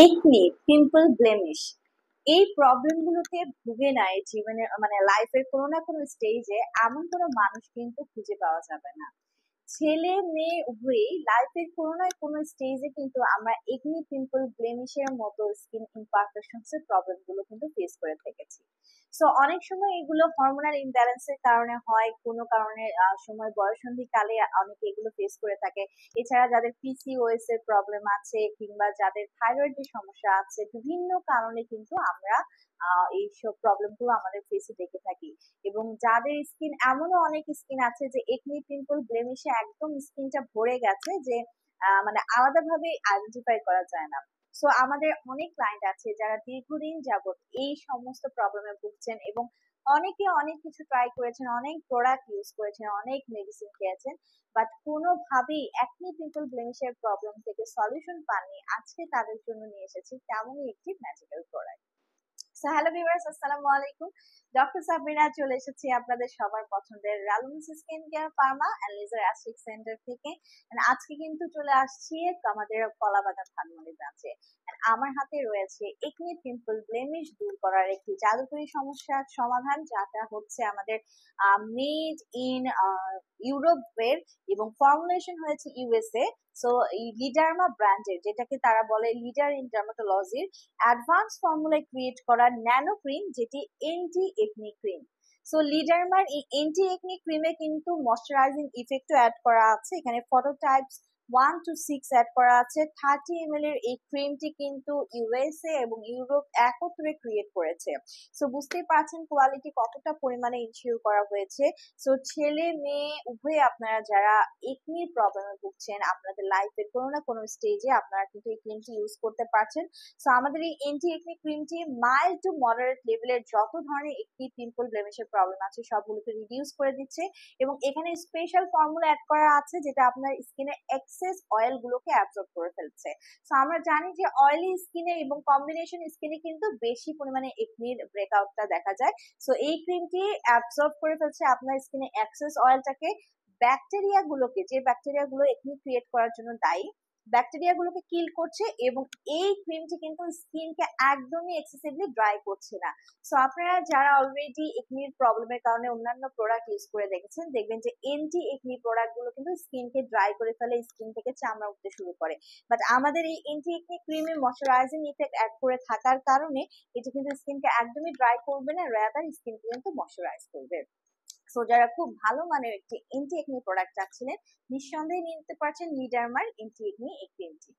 Acne, pimple, blemish এই প্রবলেমগুলোতে ভুগে নাই জীবনে, মানে লাইফের কোনো না কোনো স্টেজে এমন কোনো মানুষ কিন্তু খুঁজে পাওয়া যাবে না। ছেলে মেয়ে উভয়ই লাইফের কোনো না কোনো স্টেজে কিন্তু আমরা একনি, পিম্পল, ব্লেমিশের মতো স্কিন ইমপারফেকশনস এর প্রবলেম গুলো কিন্তু ফেস করে থেকেছি। সো অনেক সময় এগুলো হরমোনাল ইমব্যালেন্সের কারণে হয়, কোনো কারণে সময় বয়ঃসন্ধি কালে অনেকে এগুলো ফেস করে থাকে। এছাড়া যাদের পিসিওএস এর প্রবলেম আছে কিংবা যাদের থাইরয়েডের সমস্যা আছে, বিভিন্ন কারণে কিন্তু আমরা এইসব প্রবলেম গুলো আমাদের ফেসে দেখে থাকি। এবং যাদের স্কিন, এমনও অনেক স্কিন আছে যে একনি, পিম্পল, ব্লেমিশে একদম স্কিনটা ভরে গেছে, যে মানে আলাদাভাবে আইডেন্টিফাই করা যায় না। সো আমাদের অনেক ক্লায়েন্ট আছে যারা দীর্ঘদিন যাবত এই সমস্ত প্রবলেমে ভুগছেন, এবং অনেকে অনেক কিছু ট্রাই করেছেন, অনেক প্রোডাক্ট ইউজ করেছেন, অনেক মেডিসিন খেয়েছেন, বাট কোনোভাবেই একনি, পিম্পল, ব্লেমিশের প্রবলেম থেকে সলিউশন পাননি। আজকে তাদের জন্য নিয়ে এসেছি তেমনই একটি magical product. So hello viewers, আসসালামু আলাইকুম। ডক্টর সাবরিনা চলে এসেছি আপনাদের সবার পছন্দের রালুন্স skin care pharma and laser aesthetic centre থেকে। And আজকে কিন্তু চলে আসছি আমাদের কলাবাগান ধানমন্ডি ব্রাঞ্চে। আমার হাতে রয়েছে একনি, পিম্পল, ব্লেমিশ দূর করার একটি জাদুকরি সমস্যার সমাধান, যেটা হচ্ছে আমাদের মেড ইন ইউরোপের এবং ফর্মুলেশন হয়েছে ইউএসএ। সো এই লিডারমা ব্র্যান্ডের, যেটাকে তারা বলে লিডার ইন ডার্মাটোলজির অ্যাডভান্স ফর্মুলায় ক্রিয়েট করা ন্যানো ক্রিম, যেটি এন্টি একনি ক্রিম। সো লিডারমার এই এন্টি একনি ক্রিমে কিন্তু ময়শ্চারাইজিং ইফেক্টও অ্যাড করা আছে। এখানে ফটোটাইপস 1 to 6 অ্যাড করা আছে। 30 ml এর এই ক্রিমটি কিন্তু ইউএসএ এবং ইউরোপ একত্রে ক্রিয়েট করেছে। সো বুঝতেই পারছেন কোয়ালিটি কতটা পরিমাণে ইনশিওর করা হয়েছে। সো ছেলে মেয়ে উভয়ে আপনারা যারা একনির প্রবলেমে ভুগছেন, আপনাদের লাইফের কোনো না কোনো স্টেজে আপনারা কিন্তু এই ক্রিমটি ইউজ করতে পারছেন। সো আমাদের এই এন্টি একনি ক্রিমটি মাইল্ড টু মডারেট লেভেলের যত ধরনের একটি পিম্পল, ব্লেমিশের প্রবলেম আছে সবগুলোকে রিডিউস করে দিচ্ছে। এবং এখানে স্পেশাল ফর্মুলা অ্যাড করা আছে, যেটা আপনার স্কিনের এক্সেস অয়েল গুলোকে অ্যাবজর্ব করে ফেলছে। সো আমরা জানি যে অয়েলি স্কিনে এবং কম্বিনেশন স্কিনে কিন্তু বেশি পরিমাণে একনির ব্রেকআউটটা দেখা যায়। সো এই ক্রিমটি অ্যাবজর্ব করে ফেলছে আপনার স্কিনে এক্সেস অয়েলটাকে, ব্যাকটেরিয়া গুলোকে, যে ব্যাকটেরিয়া গুলো একনি ক্রিয়েট করার জন্য দায়ী, ব্যাকটেরিয়া গুলোকে কিল করছে। এবং এই ক্রিমটি কিন্তু স্কিনকে একদমই এক্সেসিভলি ড্রাই করছে না। সো আপনারা যারা অলরেডি একনির প্রবলেমের কারণে অন্যান্য প্রোডাক্ট ইউজ করে দেখেছেন, দেখবেন যে এন্টি একনি প্রোডাক্ট গুলো কিন্তু স্কিনকে ড্রাই করে ফেলে, স্কিন থেকে চামড়া উঠতে শুরু করে। বাট আমাদের এই এন্টি একনি ক্রিমে ময়শ্চারাইজিং ইফেক্ট অ্যাড করে থাকার কারণে এটি কিন্তু স্কিনকে একদমই ড্রাই করবে না, রাদার স্কিনকে কিন্তু ময়শ্চারাইজ করবে। সো যারা খুব ভালো মানের একটি এন্টি একনি প্রোডাক্ট চাচ্ছিলেন, নিঃসন্দেহে নিতে পারছেন লিডারমার এন্টি একনি এই ক্রিমটি।